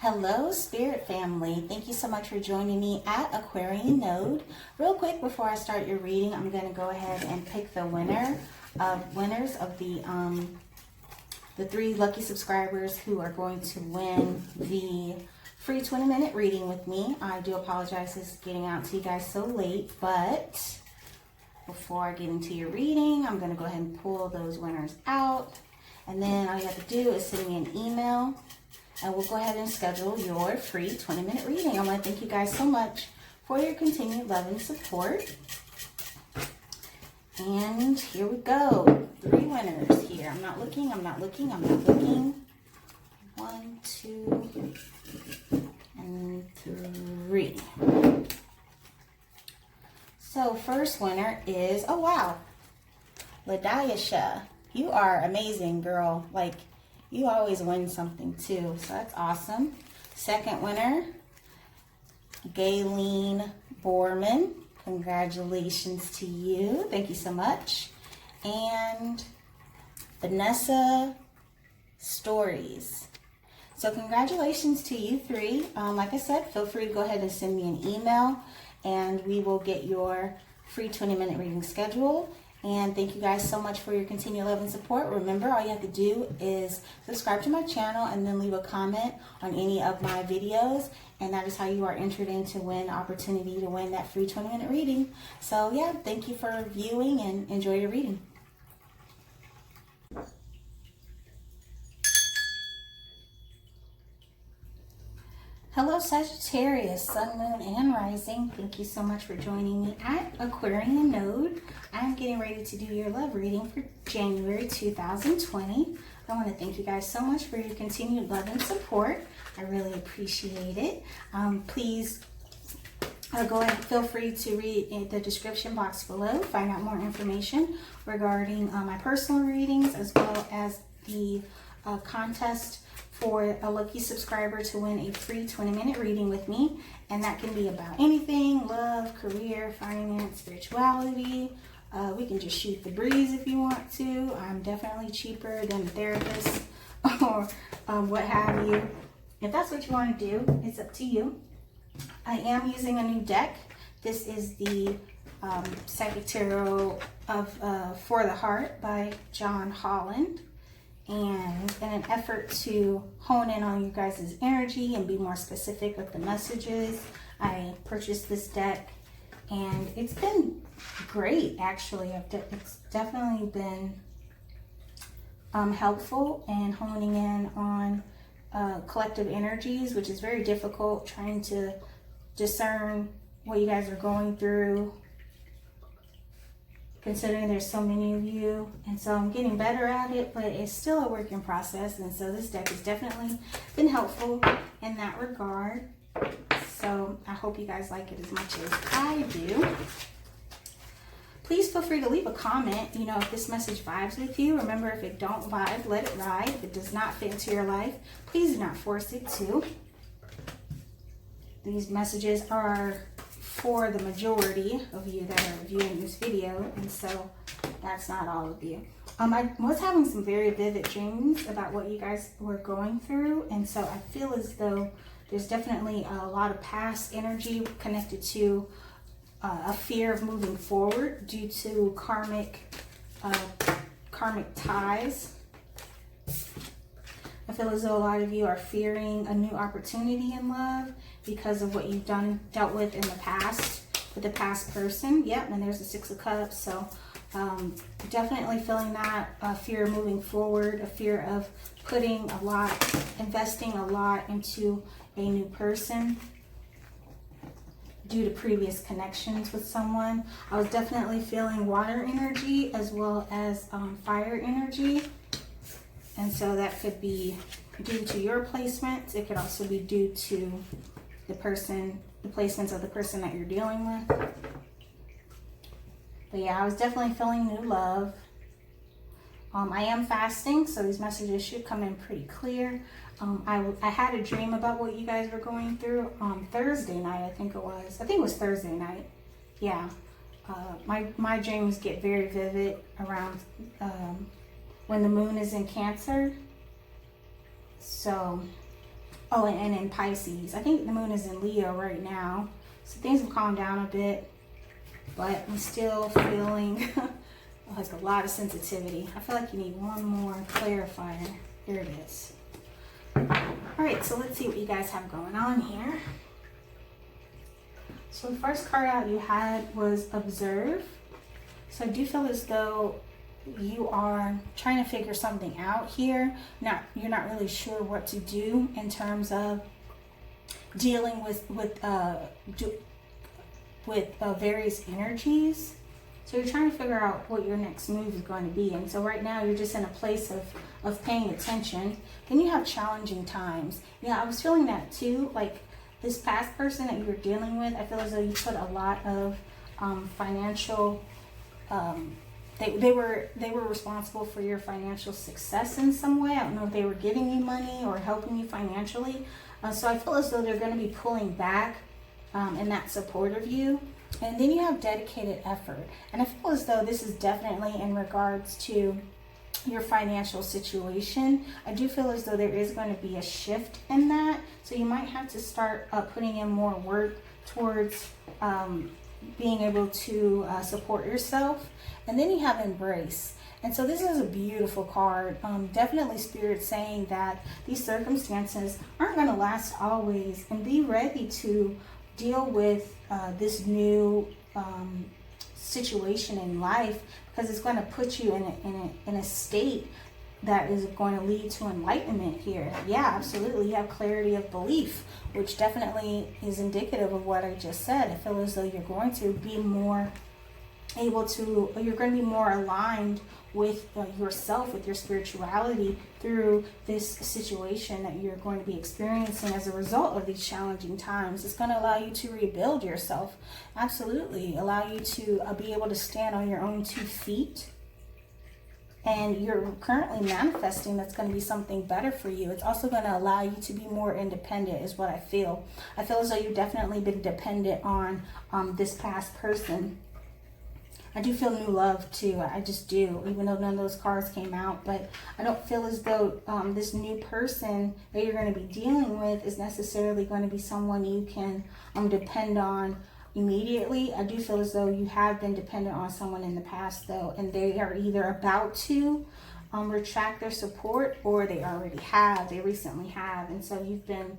Hello, Spirit Family. Thank you so much for joining me at Aquarian Node. Real quick, before I start your reading, I'm going to go ahead and pick the winners of the 3 lucky subscribers who are going to win the free 20-minute reading with me. I do apologize for getting out to you guys so late, but before I get into your reading, I'm going to go ahead and pull those winners out. And then all you have to do is send me an email and we'll go ahead and schedule your free 20-minute reading. I want to thank you guys so much for your continued love and support. And here we go. 3 winners here. I'm not looking. 1, 2, and 3. So first winner is, oh wow, Ladayasha. You are amazing, girl. Like, you always win something too, so that's awesome. Second winner, Gayleen Borman. Congratulations to you. Thank you so much. And Vanessa Stories. So congratulations to you 3. Like I said, feel free to go ahead and send me an email and we will get your free 20-minute reading scheduled. And thank you guys so much for your continued love and support. Remember, all you have to do is subscribe to my channel and then leave a comment on any of my videos. And that is how you are entered in to win the opportunity to win that free 20-minute reading. So yeah, thank you for viewing and enjoy your reading. Hello Sagittarius, Sun, Moon, and Rising. Thank you so much for joining me at Aquarian Node. I'm getting ready to do your love reading for January 2020. I want to thank you guys so much for your continued love and support. I really appreciate it. Please go ahead and feel free to read in the description box below, find out more information regarding my personal readings as well as the contest for a lucky subscriber to win a free 20-minute reading with me. And that can be about anything: love, career, finance, spirituality. We can just shoot the breeze if you want to. I'm definitely cheaper than the therapist or what have you. If that's what you want to do, it's up to you. I am using a new deck. This is the Sagittarius of For the Heart by John Holland. And in an effort to hone in on you guys' energy and be more specific with the messages, I purchased this deck and it's been great actually. It's definitely been helpful in honing in on collective energies, which is very difficult, trying to discern what you guys are going through, considering there's so many of you. And so I'm getting better at it, but it's still a work in process. And so this deck has definitely been helpful in that regard. So I hope you guys like it as much as I do. Please feel free to leave a comment, you know, if this message vibes with you. Remember, if it don't vibe, let it ride. If it does not fit into your life, please do not force it to. These messages are for the majority of you that are viewing this video, and so that's not all of you. I was having some very vivid dreams about what you guys were going through, and so I feel as though there's definitely a lot of past energy connected to a fear of moving forward due to karmic ties. I feel as though a lot of you are fearing a new opportunity in love because of what you've dealt with in the past with the past person. Yep, and there's the 6 of Cups. So definitely feeling that fear of moving forward, a fear of investing a lot into a new person due to previous connections with someone. I was definitely feeling water energy as well as fire energy. And so that could be due to your placements. It could also be due to the placements of the person that you're dealing with. But yeah, I was definitely feeling new love. I am fasting, so these messages should come in pretty clear. I had a dream about what you guys were going through on Thursday night, I think it was. I think it was Thursday night. Yeah. My dreams get very vivid around when the moon is in Cancer. So Oh, and in Pisces. I think the moon is in Leo right now. So things have calmed down a bit. But I'm still feeling like a lot of sensitivity. I feel like you need one more clarifier. Here it is. Alright, so let's see what you guys have going on here. So the first card out you had was Observe. So I do feel as though you are trying to figure something out here. You're not really sure what to do in terms of dealing with various energies. So you're trying to figure out what your next move is going to be. And so right now you're just in a place of paying attention. Then you have challenging times. Yeah, I was feeling that too. Like this past person that you were dealing with, I feel as though you put a lot of financial, they were responsible for your financial success in some way. I don't know if they were giving you money or helping you financially. So I feel as though they're going to be pulling back in that support of you. And then you have dedicated effort. And I feel as though this is definitely in regards to your financial situation. I do feel as though there is going to be a shift in that. So you might have to start putting in more work towards being able to support yourself. And then you have Embrace. And so this is a beautiful card. Definitely Spirit saying that these circumstances aren't going to last always. And be ready to deal with this new situation in life, because it's going to put you in a state that is going to lead to enlightenment here. Yeah, absolutely. You have clarity of belief, which definitely is indicative of what I just said. I feel as though you're going to be more able to, you're going to be more aligned with yourself, with your spirituality through this situation that you're going to be experiencing as a result of these challenging times. It's going to allow you to rebuild yourself. Absolutely. Allow you to be able to stand on your own 2 feet. And you're currently manifesting that's going to be something better for you. It's also going to allow you to be more independent is what I feel. I feel as though you've definitely been dependent on this past person. I do feel new love too. I just do, even though none of those cards came out. But I don't feel as though this new person that you're going to be dealing with is necessarily going to be someone you can depend on immediately. I do feel as though you have been dependent on someone in the past though, and they are either about to retract their support, or they already have, they recently have. And so you've been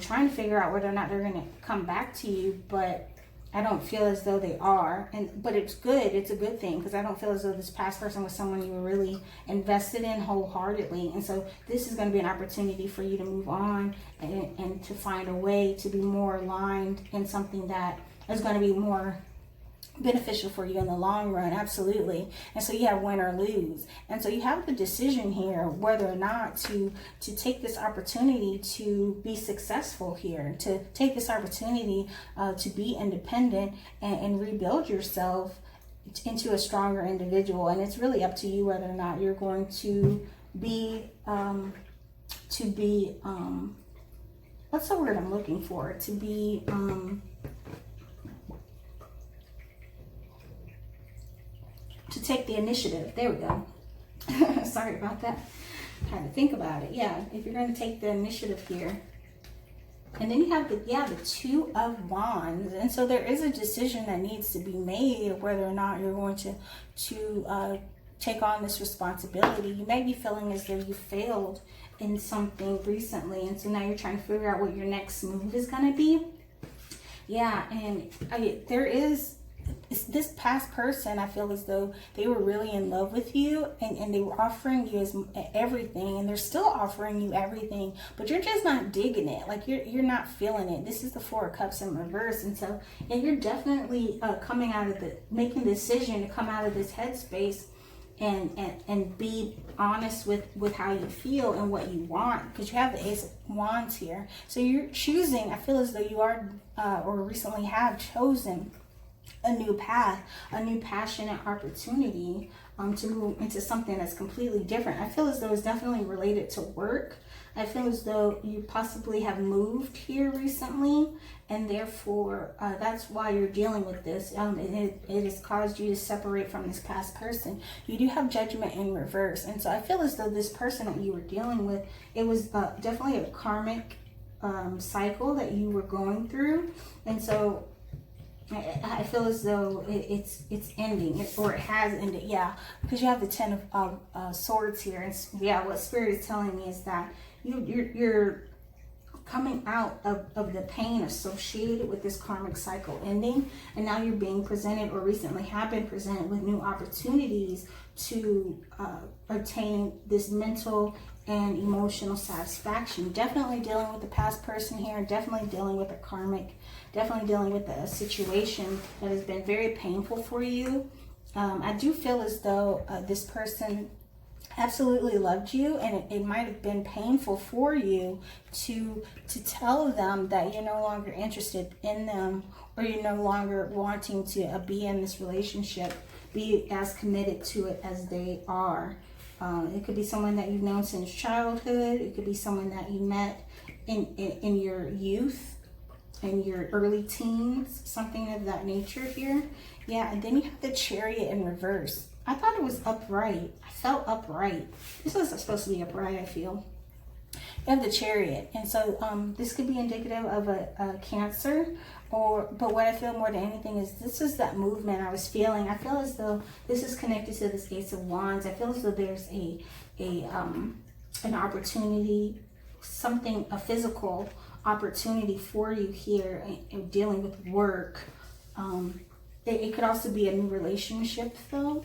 trying to figure out whether or not they're going to come back to you, but I don't feel as though they are. But it's good. It's a good thing, because I don't feel as though this past person was someone you were really invested in wholeheartedly. And so this is going to be an opportunity for you to move on and to find a way to be more aligned in something that is going to be more beneficial for you in the long run. Absolutely. And so you have win or lose. And so you have the decision here whether or not to take this opportunity to be successful here, to take this opportunity to be independent and rebuild yourself into a stronger individual. And it's really up to you whether or not you're going to be what's the word I'm looking for? To be to take the initiative. There we go. Sorry about that. Trying to think about it. Yeah, if you're going to take the initiative here. And then you have the 2 of Wands. And so there is a decision that needs to be made of whether or not you're going to take on this responsibility. You may be feeling as though you failed in something recently, and so now you're trying to figure out what your next move is going to be. Yeah, and there is this past person, I feel as though they were really in love with you, and they were offering you everything, and they're still offering you everything, but you're just not digging it. Like you're not feeling it. This is the 4 of Cups in reverse. And so you're definitely coming out of making the decision to come out of this headspace and be honest with how you feel and what you want, because you have the Ace of Wands here. So you're choosing, I feel as though you are or recently have chosen a new path, a new passionate opportunity to move into something that's completely different. I feel as though it's definitely related to work. I feel as though you possibly have moved here recently, and therefore that's why you're dealing with this. It has caused you to separate from this past person. You do have Judgment in reverse, and so I feel as though this person that you were dealing with, it was definitely a karmic cycle that you were going through. And so I feel as though it's ending, or it has ended. Yeah, because you have the Ten of Swords here. And yeah, what Spirit is telling me is that you're coming out of the pain associated with this karmic cycle ending, and now you're being presented, or recently have been presented, with new opportunities to obtain this mental and emotional satisfaction. Definitely dealing with the past person here, definitely dealing with a karmic, definitely dealing with a situation that has been very painful for you. I do feel as though this person absolutely loved you, and it might have been painful for you to tell them that you're no longer interested in them, or you're no longer wanting to be in this relationship, be as committed to it as they are. It could be someone that you've known since childhood. It could be someone that you met in your youth, in your early teens, something of that nature here. Yeah, and then you have the Chariot in reverse. I thought it was upright. I felt upright. This is supposed to be upright, I feel. You have the Chariot. And so this could be indicative of a Cancer. But what I feel more than anything is this is that movement I was feeling. I feel as though this is connected to this Ace of Wands. I feel as though there's an opportunity, a physical opportunity for you here in dealing with work. It could also be a new relationship though.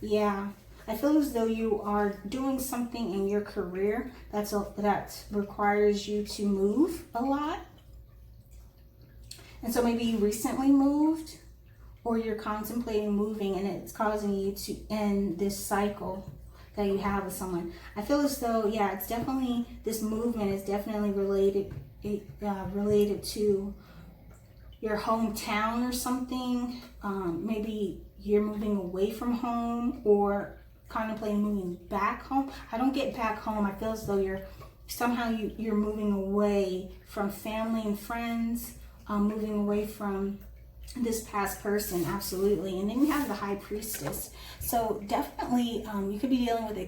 Yeah, I feel as though you are doing something in your career that requires you to move a lot. And so maybe you recently moved, or you're contemplating moving, and it's causing you to end this cycle that you have with someone. I feel as though, yeah, it's definitely, this movement is definitely related to your hometown or something. Maybe you're moving away from home, or contemplating moving back home. I don't get back home. I feel as though you're moving away from family and friends, moving away from this past person. Absolutely. And then we have the High Priestess. So definitely you could be dealing with a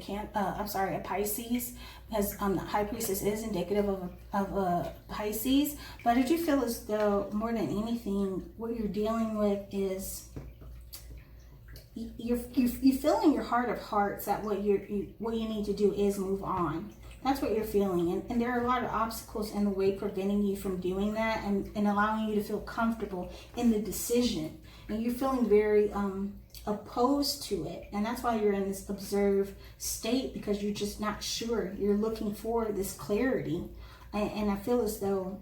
Pisces, because the High Priestess is indicative of a Pisces. But I do feel as though more than anything, what you're dealing with is you feel in your heart of hearts that what you need to do is move on. That's what you're feeling. And there are a lot of obstacles in the way preventing you from doing that, and allowing you to feel comfortable in the decision. And you're feeling very opposed to it. And that's why you're in this observed state, because you're just not sure. You're looking for this clarity. And I feel as though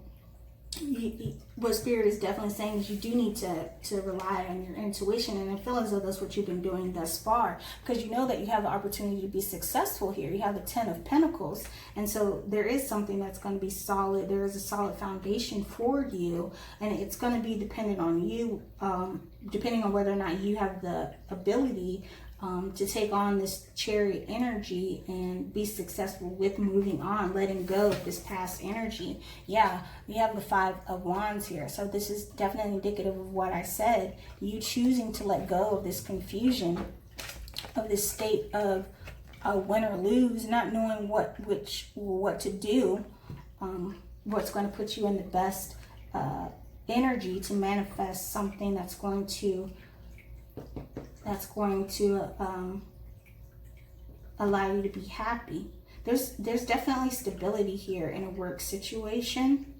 what Spirit is definitely saying is you do need to rely on your intuition, and I feel as though that's what you've been doing thus far, because you know that you have the opportunity to be successful here. You have the Ten of Pentacles, and so there is something that's going to be solid. There is a solid foundation for you, and it's going to be dependent on you, depending on whether or not you have the ability to take on this Chariot energy and be successful with moving on, letting go of this past energy. Yeah, we have the Five of Wands here. So this is definitely indicative of what I said. You choosing to let go of this confusion, of this state of win or lose, not knowing what to do, what's going to put you in the best energy to manifest something that's going to allow you to be happy. There's definitely stability here in a work situation,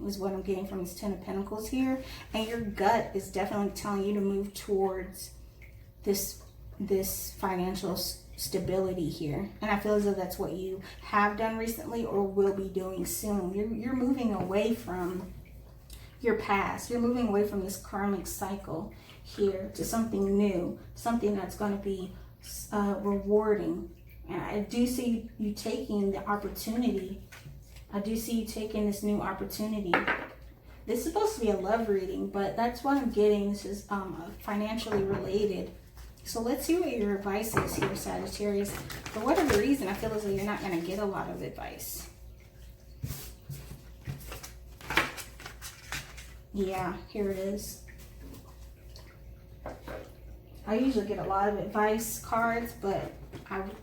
is what I'm getting from this Ten of Pentacles here. And your gut is definitely telling you to move towards this financial stability here. And I feel as though that's what you have done recently, or will be doing soon. You're moving away from your past. You're moving away from this karmic cycle here to something new, something that's going to be rewarding. And I do see you taking the opportunity. I do see you taking this new opportunity. This is supposed to be a love reading, but that's what I'm getting. This is financially related. So let's see what your advice is here, Sagittarius. For whatever reason, I feel as though you're not going to get a lot of advice. Yeah, here it is. I usually get a lot of advice cards, but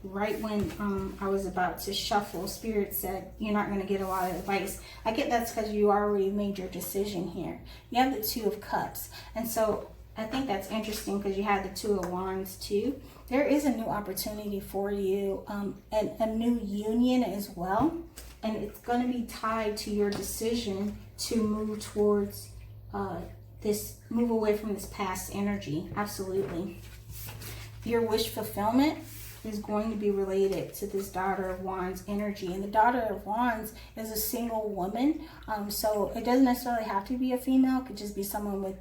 right when I was about to shuffle, Spirit said you're not going to get a lot of advice. I get that's because you already made your decision here. You have the Two of Cups, and so I think that's interesting because you had the Two of Wands too. There is a new opportunity for you, and a new union as well, and it's going to be tied to your decision to move towards move away from this past energy. Absolutely. Your wish fulfillment is going to be related to this Daughter of Wands energy. And the Daughter of Wands is a single woman. So it doesn't necessarily have to be a female. It could just be someone with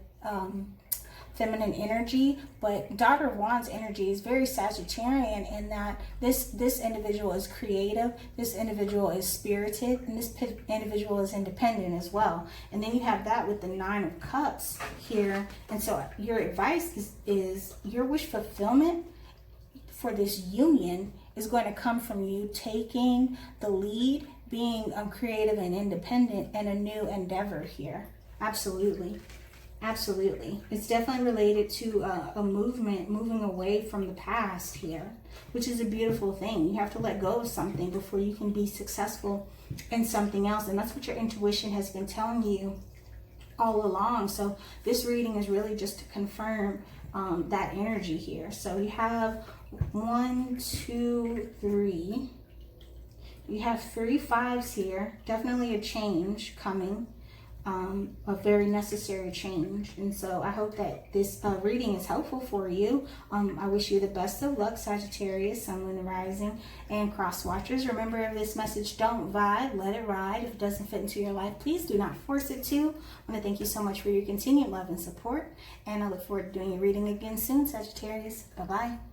feminine energy. But Daughter of Wands energy is very Sagittarian in that this individual is creative, this individual is spirited, and this individual is independent as well. And then you have that with the Nine of Cups here. And so your advice is your wish fulfillment for this union is going to come from you taking the lead, being creative and independent, and a new endeavor here. Absolutely. Absolutely. It's definitely related to a movement, moving away from the past here, which is a beautiful thing. You have to let go of something before you can be successful in something else. And that's what your intuition has been telling you all along. So this reading is really just to confirm that energy here. So you have 1, 2, 3. You have 3 5s here. Definitely a change coming. A very necessary change. And so I hope that this reading is helpful for you. I wish you the best of luck, Sagittarius, Sun, Moon, and Rising, and Cross Watchers. Remember, if this message don't vibe, let it ride. If it doesn't fit into your life, please do not force it to. I want to thank you so much for your continued love and support, and I look forward to doing your reading again soon, Sagittarius. Bye-bye.